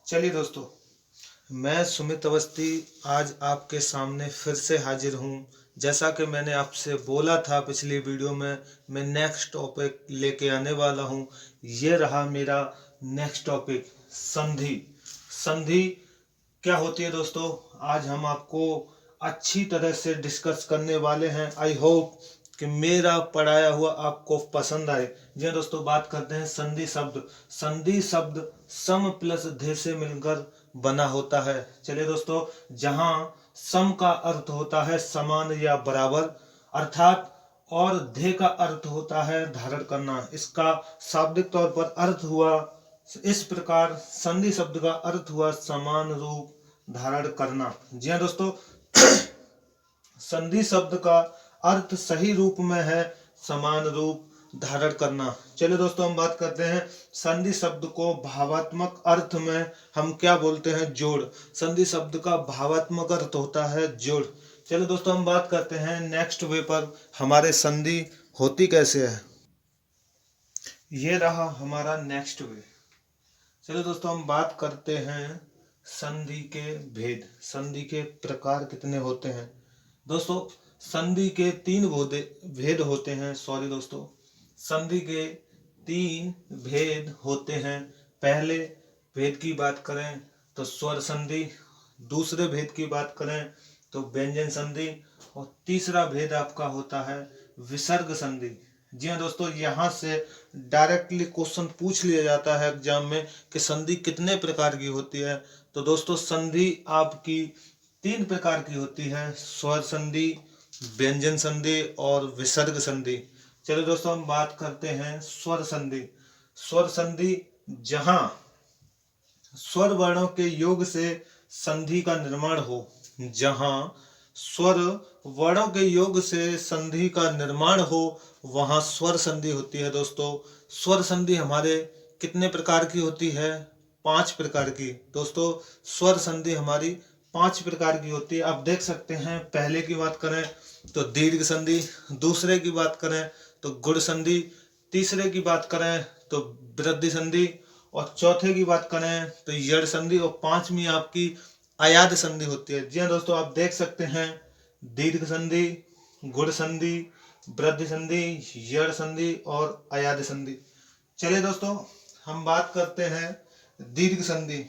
चलिए दोस्तों, मैं सुमित अवस्थी आज आपके सामने फिर से हाजिर हूँ। जैसा कि मैंने आपसे बोला था पिछली वीडियो में, मैं नेक्स्ट टॉपिक लेके आने वाला हूँ। ये रहा मेरा नेक्स्ट टॉपिक, संधि। संधि क्या होती है दोस्तों, आज हम आपको अच्छी तरह से डिस्कस करने वाले हैं। आई होप कि मेरा पढ़ाया हुआ आपको पसंद आए। जी हाँ दोस्तों, बात करते हैं संधि शब्द। संधि शब्द सम प्लस ध्ये से मिलकर बना होता है। चलिए दोस्तों, जहां सम का अर्थ होता है समान या बराबर, अर्थात और ध्ये का अर्थ होता है धारण करना। इसका शाब्दिक तौर पर अर्थ हुआ इस प्रकार, संधि शब्द का अर्थ हुआ समान रूप धारण करना। जी हाँ दोस्तों, संधि शब्द का अर्थ सही रूप में है समान रूप धारण करना। चलिए दोस्तों, हम बात करते हैं संधि शब्द को भावात्मक अर्थ में हम क्या बोलते हैं, जोड़। संधि शब्द का भावात्मक अर्थ होता है जोड़। चलिए दोस्तों, हम बात करते हैं नेक्स्ट वे पर, हमारे संधि होती कैसे है। ये रहा हमारा नेक्स्ट वे। चलिए दोस्तों, हम बात करते हैं संधि के भेद, संधि के प्रकार कितने होते हैं। दोस्तों, संधि के तीन भेद होते हैं। सॉरी दोस्तों, संधि के तीन भेद होते हैं। पहले भेद की बात करें तो स्वर संधि, दूसरे भेद की बात करें तो व्यंजन संधि, और तीसरा भेद आपका होता है विसर्ग संधि। जी हाँ दोस्तों, यहाँ से डायरेक्टली क्वेश्चन पूछ लिया जाता है एग्जाम में कि संधि कितने प्रकार की होती है। तो दोस्तों, संधि आपकी तीन प्रकार की होती है, स्वर संधि, व्यंजन संधि और विसर्ग संधि। चलिए दोस्तों, हम बात करते हैं स्वर संधि। स्वर संधि जहां स्वर वर्णों के योग से संधि का निर्माण हो, जहां स्वर वर्णों के योग से संधि का निर्माण हो, वहां स्वर संधि होती है। दोस्तों, स्वर संधि हमारे कितने प्रकार की होती है, 5 प्रकार की। दोस्तों, स्वर संधि हमारी 5 प्रकार की होती है। आप देख सकते हैं, पहले की बात करें तो दीर्घ संधि, दूसरे की बात करें तो गुण संधि, तीसरे की बात करें तो वृद्धि संधि, और चौथे की बात करें तो यड़ संधि, और पांचवी आपकी अयाद संधि होती है। जी हाँ दोस्तों, आप देख सकते हैं दीर्घ संधि, गुण संधि, वृद्धि संधि, यड़ संधि और अयाद संधि। चलिए दोस्तों, हम बात करते हैं दीर्घ संधि।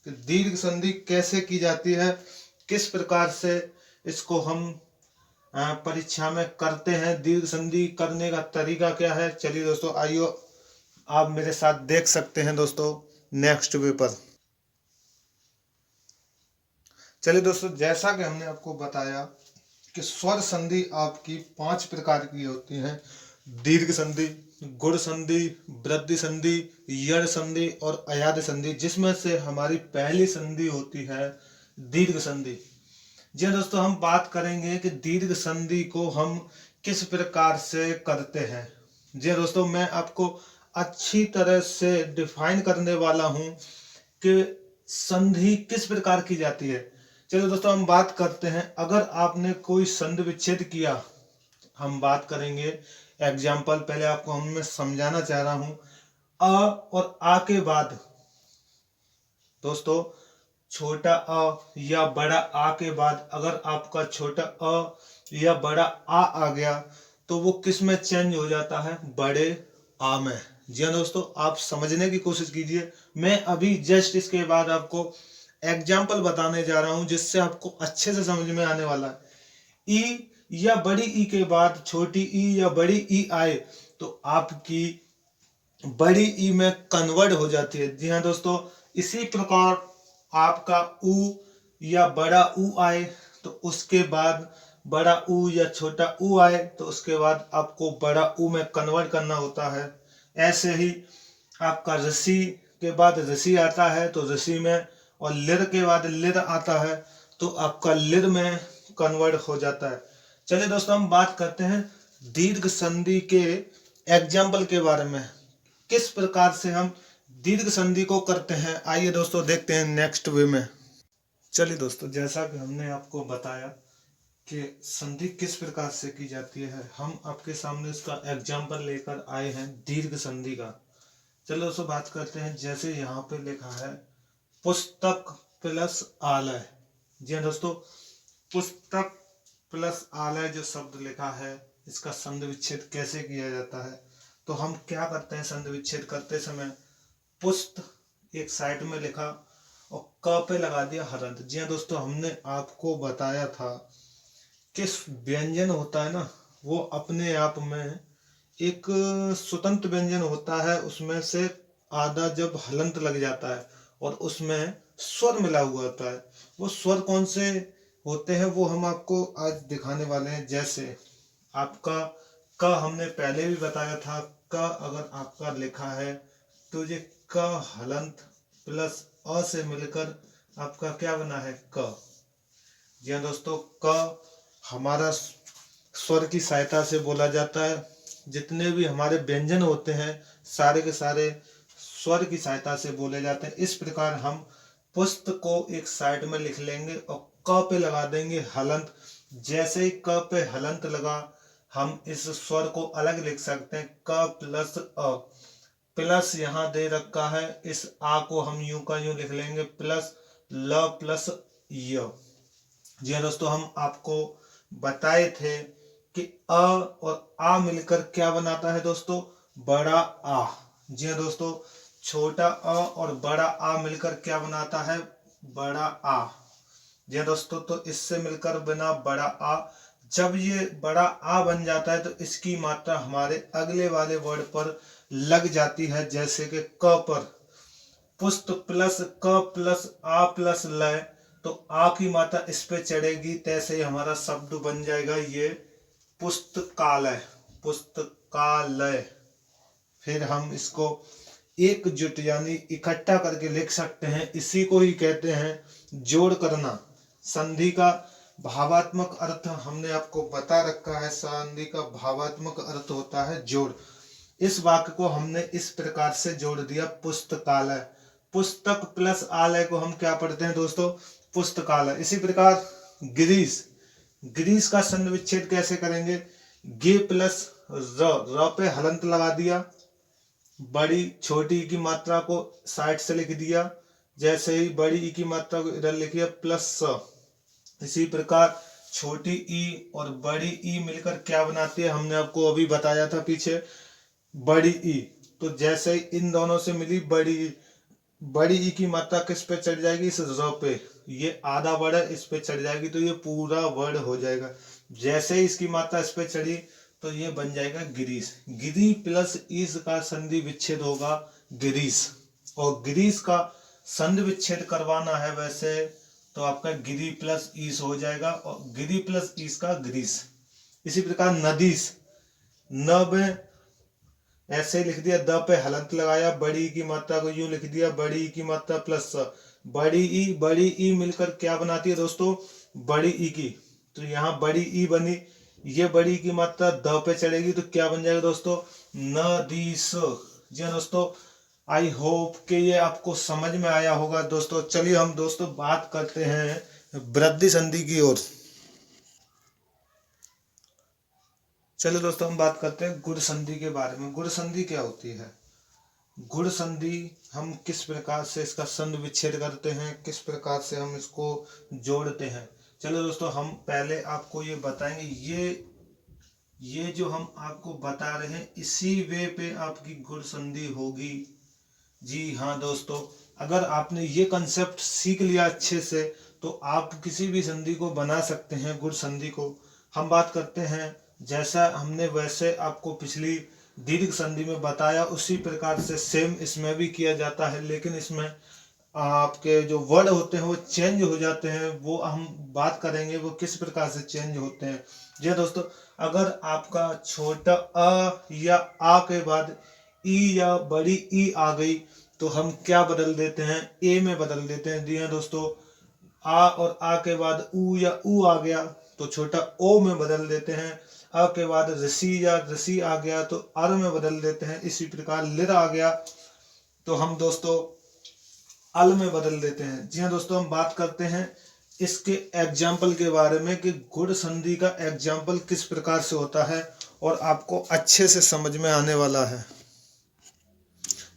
दीर्घ संधि कैसे की जाती है, किस प्रकार से इसको हम परीक्षा में करते हैं, दीर्घ संधि करने का तरीका क्या है। चलिए दोस्तों, आइए आप मेरे साथ देख सकते हैं दोस्तों नेक्स्ट वे पर। चलिए दोस्तों, जैसा कि हमने आपको बताया कि स्वर संधि आपकी 5 प्रकार की होती है, दीर्घ संधि, गुण संधि, वृद्धि संधि, यड़ संधि और अयाद संधि, जिसमें से हमारी पहली संधि होती है दीर्घ संधि। जी दोस्तों, हम बात करेंगे कि दीर्घ संधि को हम किस प्रकार से करते हैं। जी दोस्तों, मैं आपको अच्छी तरह से डिफाइन करने वाला हूं कि संधि किस प्रकार की जाती है। चलिए दोस्तों, हम बात करते हैं, अगर आपने कोई संधि विच्छेद किया, हम बात करेंगे एग्जाम्पल। पहले आपको मैं समझाना चाह रहा हूं, अ और आ के बाद दोस्तों, छोटा अ या बड़ा आ के बाद अगर आपका छोटा अ या बड़ा आ गया तो वो किस में चेंज हो जाता है, बड़े आ में। जी हाँ दोस्तों, आप समझने की कोशिश कीजिए। मैं अभी जस्ट इसके बाद आपको एग्जाम्पल बताने जा रहा हूं जिससे आपको अच्छे से समझ में आने वाला है। ई या बड़ी ई के बाद छोटी ई या बड़ी ई आए तो आपकी बड़ी ई में कन्वर्ट हो जाती है। जी हाँ दोस्तों, इसी प्रकार आपका ऊ या बड़ा ऊ आए तो उसके बाद बड़ा ऊ या छोटा ऊ आए तो उसके बाद आपको बड़ा ऊ में कन्वर्ट करना होता है। ऐसे ही आपका ऋषि के बाद ऋषि आता है तो ऋषि में, और लिर के बाद लिर आता है तो आपका लिर में कन्वर्ट हो जाता है। चलिए दोस्तों, हम बात करते हैं दीर्घ संधि के एग्जाम्पल के बारे में, किस प्रकार से हम दीर्घ संधि को करते हैं। आइए दोस्तों, देखते हैं नेक्स्ट वे में। चलिए दोस्तों, जैसा कि हमने आपको बताया कि संधि किस प्रकार से की जाती है, हम आपके सामने इसका एग्जाम्पल लेकर आए हैं दीर्घ संधि का। चलो दोस्तों, बात करते हैं। जैसे यहाँ पे लिखा है पुस्तक प्लस आलय। जी हाँ दोस्तों, पुस्तक प्लस आलय जो शब्द लिखा है, इसका संधि विच्छेद कैसे किया जाता है। तो हम क्या करते हैं, संधि विच्छेद करते समय पुस्त एक साइड में लिखा और क पे लगा दिया हलंत। जी हाँ दोस्तों, हमने आपको बताया था कि व्यंजन होता है ना, वो अपने आप में एक स्वतंत्र व्यंजन होता है। उसमें से आधा जब हलंत लग जाता है और उसमें स्वर मिला हुआ होता है, वो स्वर कौन से होते हैं वो हम आपको आज दिखाने वाले हैं। जैसे आपका क हमने पहले भी बताया था, क अगर आपका लिखा है तो ये क हलंत प्लस अ से मिलकर आपका क्या बना है, क। जी हाँ दोस्तों, क हमारा स्वर की सहायता से बोला जाता है। जितने भी हमारे व्यंजन होते हैं सारे के सारे स्वर की सहायता से बोले जाते हैं। इस प्रकार हम पुस्तक को एक साइड में लिख लेंगे और क पे लगा देंगे हलंत। जैसे ही क पे हलंत लगा, हम इस स्वर को अलग लिख सकते हैं, क प्लस अ। प्लस यहाँ दे रखा है, इस आ को हम यूं का यूं लिख लेंगे, प्लस ल प्लस य। जी हाँ दोस्तों, हम आपको बताए थे कि अ और आ मिलकर क्या बनाता है दोस्तों, बड़ा आ। जी हाँ दोस्तों, छोटा अ और बड़ा आ मिलकर क्या बनाता है, बड़ा आ। जी हाँ दोस्तों, तो इससे मिलकर बना बड़ा आ। जब ये बड़ा आ बन जाता है तो इसकी मात्रा हमारे अगले वाले वर्ड पर लग जाती है। जैसे कि क पर पुस्त प्लस क प्लस आ प्लस लय, तो आ की मात्रा इस पे चढ़ेगी, तैसे ही हमारा शब्द बन जाएगा ये पुस्तकालय। पुस्तकालय। फिर हम इसको एकजुट यानी इकट्ठा करके लिख सकते हैं। इसी को ही कहते हैं जोड़ करना। संधि का भावात्मक अर्थ हमने आपको बता रखा है। संधि का भावात्मक अर्थ होता है जोड़। इस वाक्य को हमने इस प्रकार से जोड़ दिया, पुस्तकालय। पुस्तक प्लस आलय को हम क्या पढ़ते हैं दोस्तों, पुस्तकालय। इसी प्रकार गिरीश, गिरीश का संधि विच्छेद कैसे करेंगे, गे प्लस र पे हलंत लगा दिया, बड़ी छोटी की मात्रा को साइड से लिख दिया, जैसे ही बड़ी ई की मात्रा को इधर लिखिए प्लस स। इसी प्रकार छोटी ई और बड़ी ई मिलकर क्या बनाती है, हमने आपको अभी बताया था पीछे, बड़ी ई। तो जैसे ही इन दोनों से मिली बड़ी ई, बड़ी ई की मात्रा किस पे चढ़ जाएगी, इस र पे। ये आधा वर्ड है, इस पे चढ़ जाएगी तो ये पूरा वर्ड हो जाएगा। जैसे ही इसकी मात्रा इस पे चढ़ी तो ये बन जाएगा गिरीश। गिरी प्लस ईस का संधि विच्छेद होगा गिरीश। और गिरीश का संधि विच्छेद करवाना है वैसे तो आपका गिरी प्लस ईस हो जाएगा, और गिरी प्लस ईस का गिरीश। इसी प्रकार नदीश, न में ऐसे ही लिख दिया, द पे हलंत लगाया, बड़ी ई की मात्रा को यूं लिख दिया, बड़ी ई की मात्रा प्लस बड़ी ई मिलकर क्या बनाती है दोस्तों, बड़ी ई की। तो यहाँ बड़ी ई बनी, ये बड़ी की मात्रा द पे चढ़ेगी तो क्या बन जाएगा दोस्तों, नदीस। जी हाँ दोस्तों, आई होप कि ये आपको समझ में आया होगा दोस्तों। चलिए हम दोस्तों बात करते हैं वृद्धि संधि की ओर। चलिए दोस्तों हम बात करते हैं गुण संधि के बारे में। गुण संधि क्या होती है, गुण संधि हम किस प्रकार से इसका संधि विच्छेद करते हैं, किस प्रकार से हम इसको जोड़ते हैं। चलो दोस्तों हम पहले आपको ये बताएंगे, ये जो हम आपको बता रहे हैं इसी वे पे आपकी गुण संधि होगी। जी हाँ दोस्तों, अगर आपने ये कंसेप्ट सीख लिया अच्छे से तो आप किसी भी संधि को बना सकते हैं। गुण संधि को हम बात करते हैं, जैसा हमने वैसे आपको पिछली दीर्घ संधि में बताया उसी प्रकार से सेम इसमें भी किया जाता है, लेकिन इसमें आपके जो वर्ड होते हैं वो चेंज हो जाते हैं। वो हम बात करेंगे वो किस प्रकार से चेंज होते हैं। जी दोस्तों, अगर आपका छोटा अ या आ के बाद ई या बड़ी ई आ गई तो हम क्या बदल देते हैं, ए में बदल देते हैं। जी हाँ दोस्तों, आ और आ के बाद ऊ या ऊ आ गया तो छोटा ओ में बदल देते हैं। अ के बाद ऋषि या ऋषि आ गया तो अर में बदल देते हैं। इसी प्रकार लिर आ गया तो हम दोस्तों अल में बदल देते हैं। जी हाँ दोस्तों, हम बात करते हैं इसके एग्जाम्पल के बारे में कि गुण संधि का एग्जाम्पल किस प्रकार से होता है और आपको अच्छे से समझ में आने वाला है।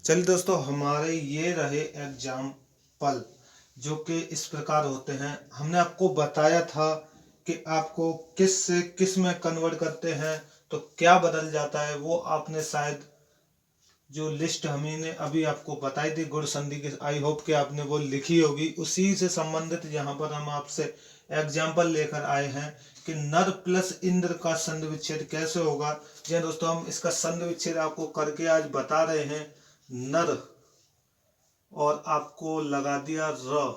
चलिए दोस्तों, हमारे ये रहे एग्जाम्पल। जो कि इस प्रकार होते हैं। हमने आपको बताया था कि आपको किस से किस में कन्वर्ट करते हैं तो क्या बदल जाता है, वो आपने शायद जो लिस्ट हमने अभी आपको बताई थी गुण संधि की, आई होप कि आपने वो लिखी होगी। उसी से संबंधित यहाँ पर हम आपसे एग्जाम्पल लेकर आए हैं कि नर प्लस इंद्र का संधि विच्छेद कैसे होगा। जी दोस्तों, हम इसका संधि विच्छेद आपको करके आज बता रहे हैं। नर और आपको लगा दिया र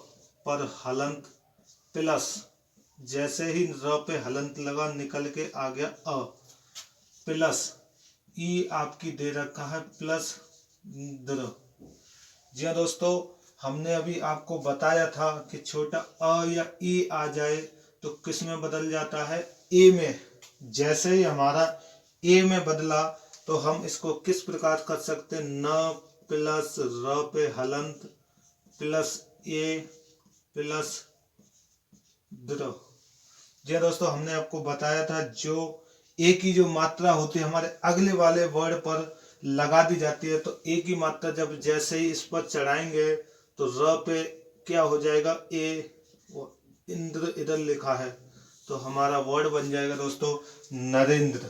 पर हलंत प्लस, जैसे ही र पे हलंत लगा निकल के आ गया अ, प्लस ई आपकी दे रखा है प्लस द्र। जी हाँ दोस्तों, हमने अभी आपको बताया था कि छोटा अ या ई आ जाए तो किस में बदल जाता है, ए में। जैसे ही हमारा ए में बदला तो हम इसको किस प्रकार कर सकते हैं, न प्लस र पे हलंत प्लस ए प्लस द्र। जी दोस्तों, हमने आपको बताया था जो ए की जो मात्रा होती है हमारे अगले वाले वर्ड पर लगा दी जाती है, तो ए की मात्रा जब जैसे ही इस पर चढ़ाएंगे तो र पे क्या हो जाएगा, ए, इंद्र इधर लिखा है तो हमारा वर्ड बन जाएगा दोस्तों नरेंद्र।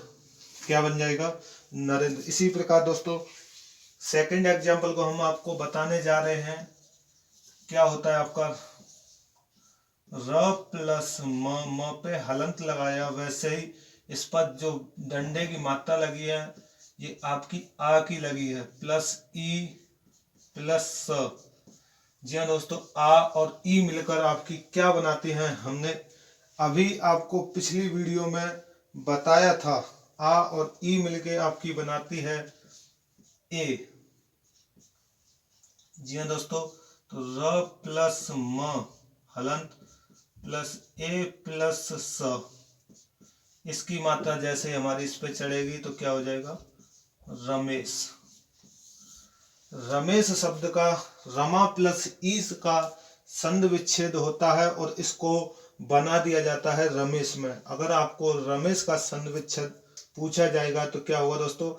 क्या बन जाएगा, नरेंद्र। इसी प्रकार दोस्तों सेकंड एग्जाम्पल को हम आपको बताने जा रहे हैं। क्या होता है आपका र प्लस म पे हलंत लगाया, वैसे ही इस पर जो डंडे की मात्रा लगी है ये आपकी आ की लगी है, प्लस ई प्लस स। जी हाँ दोस्तों, आ और ई मिलकर आपकी क्या बनाती हैं, हमने अभी आपको पिछली वीडियो में बताया था। आ और ई मिलके आपकी बनाती है ए। जी हाँ दोस्तों, तो र प्लस म हलंत प्लस ए प्लस स, इसकी मात्रा जैसे हमारी इस पे चढ़ेगी तो क्या हो जाएगा, रमेश। रमेश शब्द का रमा प्लस ईस का संधि विच्छेद होता है और इसको बना दिया जाता है रमेश में। अगर आपको रमेश का संधि विच्छेद पूछा जाएगा तो क्या होगा दोस्तों,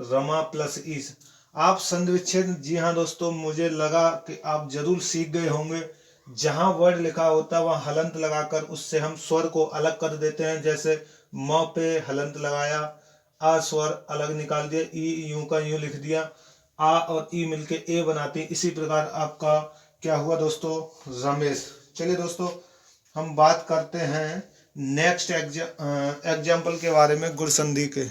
रमा प्लस ईस। आप संधि विच्छेद, जी हाँ दोस्तों, मुझे लगा कि आप जरूर सीख गए होंगे। जहां वर्ड लिखा होता है वहां हलंत लगाकर उससे हम स्वर को अलग कर देते हैं। जैसे म पे हलंत लगाया, आ स्वर अलग निकाल दिया, ई यूं का यूं लिख दिया, आ और ई मिलके ए बनाती है। इसी प्रकार आपका क्या हुआ दोस्तों, रमेश। चलिए दोस्तों, हम बात करते हैं नेक्स्ट एग्जाम्पल के बारे में, गुण संधि के।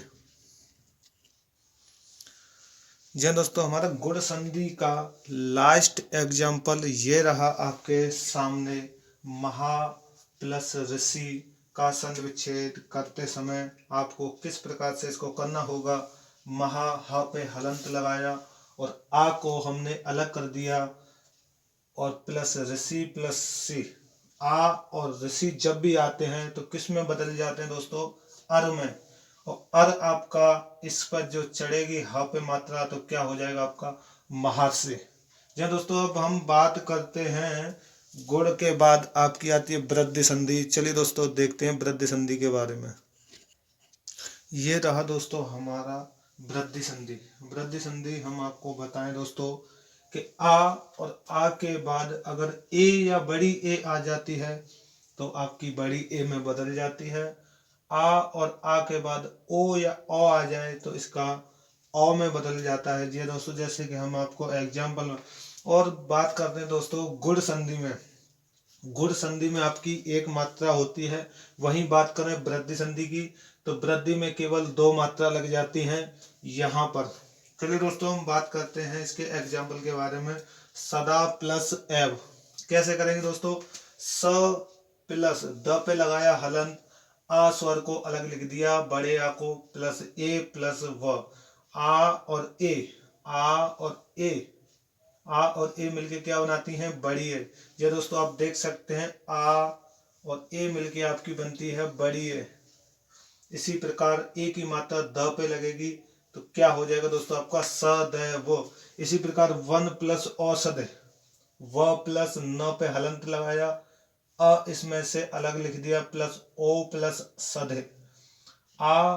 जी दोस्तों, हमारा गुण संधि का लास्ट एग्जाम्पल ये रहा आपके सामने। महा प्लस ऋषि का संधि विच्छेद करते समय आपको किस प्रकार से इसको करना होगा। महा ह पे हलंत लगाया और आ को हमने अलग कर दिया और प्लस ऋषि प्लस सी। आ और ऋषि जब भी आते हैं तो किस में बदल जाते हैं दोस्तों, अर में। और अर आपका इस पर जो चढ़ेगी ह पे मात्रा तो क्या हो जाएगा आपका महर्षि। जी दोस्तों, अब हम बात करते हैं गुण के बाद आपकी आती है वृद्धि संधि। चलिए दोस्तों देखते हैं वृद्धि संधि के बारे में। ये रहा दोस्तों हमारा वृद्धि संधि। वृद्धि संधि हम आपको बताएं दोस्तों कि आ और आ के बाद अगर ए या बड़ी ए आ जाती है तो आपकी बड़ी ए में बदल जाती है। आ और आ के बाद ओ या ओ आ जाए तो इसका ओ में बदल जाता है। जी दोस्तों, जैसे कि हम आपको एग्जाम्पल और बात करते हैं दोस्तों गुण संधि में। गुण संधि में आपकी एक मात्रा होती है। वहीं बात करें वृद्धि संधि की तो वृद्धि में केवल दो मात्रा लग जाती हैं यहाँ पर। चलिए दोस्तों, हम बात करते हैं इसके एग्जाम्पल के बारे में। सदा प्लस एव कैसे करेंगे दोस्तों, स प्लस द पे लगाया हलंत, आ स्वर को अलग लिख दिया बड़े आ को, प्लस ए प्लस व। आ और ए, आ और ए, आ और ए मिलके क्या बनाती हैं, बड़ी ए। ये दोस्तों आप देख सकते हैं आ और ए मिलके आपकी बनती है बड़ी ए। इसी प्रकार ए की मात्रा द पे लगेगी तो क्या हो जाएगा दोस्तों आपका स द वो। इसी प्रकार वन प्लस औषध, व प्लस न पे हलंत लगाया, अ इसमें से अलग लिख दिया, प्लस ओ प्लस सध। आ,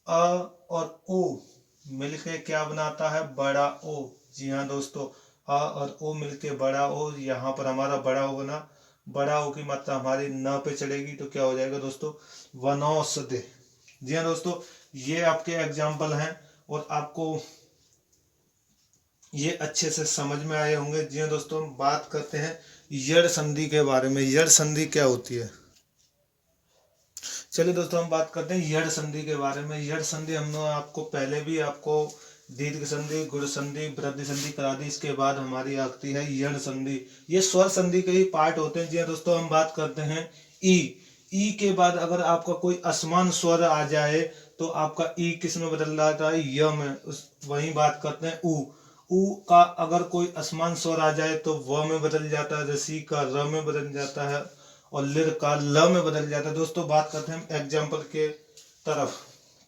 अ और ओ मिलके क्या बनाता है, बड़ा ओ। जी हाँ दोस्तों, आ और ओ मिलके बड़ा ओ, यहाँ पर हमारा बड़ा ओ बना, बड़ा ओ की मात्रा हमारी न पे चढ़ेगी तो क्या हो जाएगा दोस्तों, वनौषधि। जी हाँ दोस्तों, ये आपके एग्जाम्पल हैं और आपको ये अच्छे से समझ में आए होंगे। जी हाँ दोस्तों, हम बात करते हैं यड़ संधि के बारे में। यड़ संधि क्या होती है? चलिए दोस्तों, हम बात करते हैं यड़ संधि के बारे में। यड़ संधि हमने आपको पहले भी आपको दीर्घ संधि, गुण संधि, वृद्धि संधि करा दी। इसके बाद हमारी आती है यड़ संधि। ये स्वर संधि के ही पार्ट होते हैं। जी हाँ दोस्तों, हम बात करते हैं ई। ई के बाद अगर आपका कोई असमान स्वर आ जाए तो आपका ई किस में बदल जाता है, य में। वही बात करते हैं ऊ। ऊ का अगर कोई असमान स्वर आ जाए तो व में बदल जाता है, ऋषि का र में बदल जाता है और लिर का ल में बदल जाता है। दोस्तों बात करते हैं एग्जाम्पल के तरफ।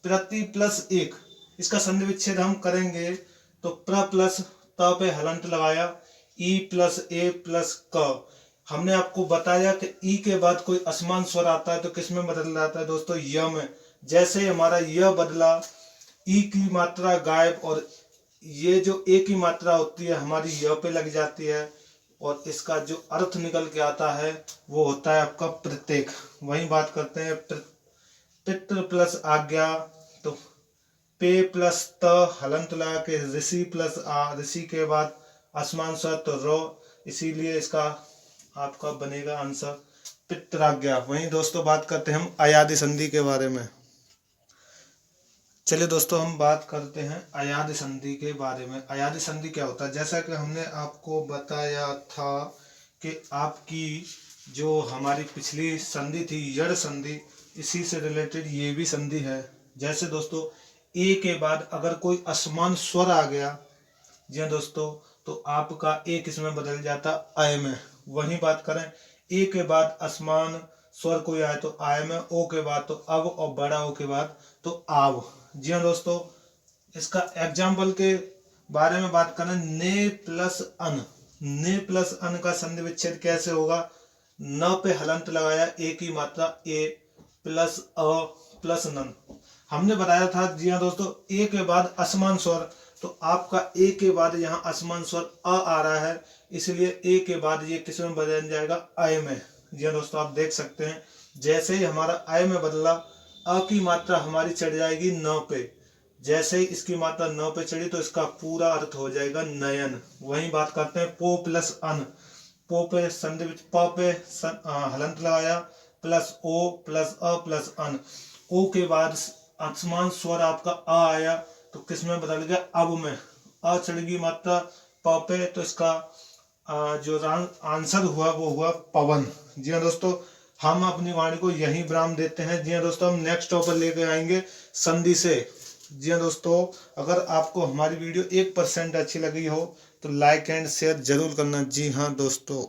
प्रति प्लस एक, इसका संधि विच्छेद हम करेंगे तो प्र प्लस त पे हलंत लगाया, ई प्लस ए प्लस क। हमने आपको बताया कि ई के बाद कोई असमान स्वर आता है तो किस में बदल जाता है दोस्तों, य में। जैसे हमारा य बदला, ई की मात्रा गायब और ये जो ए की मात्रा होती है हमारी य पे लग जाती है और इसका जो अर्थ निकल के आता है वो होता है आपका प्रत्येक। वही बात करते हैं पितृ प्लस आज्ञा, तो पे प्लस त हलंत लगा के ऋषि प्लस आ, ऋषि के बाद असमान स्वर तो रो, इसीलिए इसका आपका बनेगा आंसर पितराज्ञा। वहीं दोस्तों बात करते हैं हम अयादि संधि के बारे में। चलिए दोस्तों, हम बात करते हैं अयादि संधि के बारे में। अयादि संधि क्या होता है? जैसा कि हमने आपको बताया था कि आपकी जो हमारी पिछली संधि थी यड़ संधि, इसी से रिलेटेड ये भी संधि है। जैसे दोस्तों ए के बाद अगर कोई असमान स्वर आ गया, जी हाँ दोस्तों, तो आपका ए किस में बदल जाता, अय में। वही बात करें ए के बाद असमान स्वर कोई आए तो आय में, ओ के बाद तो अब और बड़ा ओ के बाद तो आव। जी हाँ दोस्तों, इसका एग्जाम्पल के बारे में बात करें, ने प्लस अन। ने प्लस अन का संधि विच्छेद कैसे होगा? न पे हलंत लगाया, ए की मात्रा ए प्लस अ प्लस नन। हमने बताया था जी हाँ दोस्तों, ए के बाद असमान स्वर, तो आपका ए के बाद यहाँ असमान स्वर अ आ रहा है, इसलिए ए के बाद ये किस में बदल जाएगा, अय में। जी हाँ दोस्तों, आप देख सकते हैं जैसे ही हमारा अय में बदला, अ की मात्रा हमारी चढ़ जाएगी न पे। जैसे ही इसकी मात्रा न पे चढ़ी तो इसका पूरा अर्थ हो जाएगा नयन। वही बात करते हैं पो प्लस अन। पो पे संधि प पे हलंत लगाया, प्लस ओ प्लस अ प्लस अन। ओ के बाद असमान स्वर आपका अ आया तो किस में बदल गया, अब में। अ चढ़गी मात्रा प पे तो इसका जो आंसर हुआ वो हुआ पवन। जी हाँ दोस्तों, हम अपनी वाणी को यही विराम देते हैं। जी हाँ दोस्तों, हम नेक्स्ट टॉपिक लेकर आएंगे संधि से। जी हाँ दोस्तों, अगर आपको हमारी वीडियो 1% अच्छी लगी हो तो लाइक एंड शेयर जरूर करना। जी हाँ दोस्तों।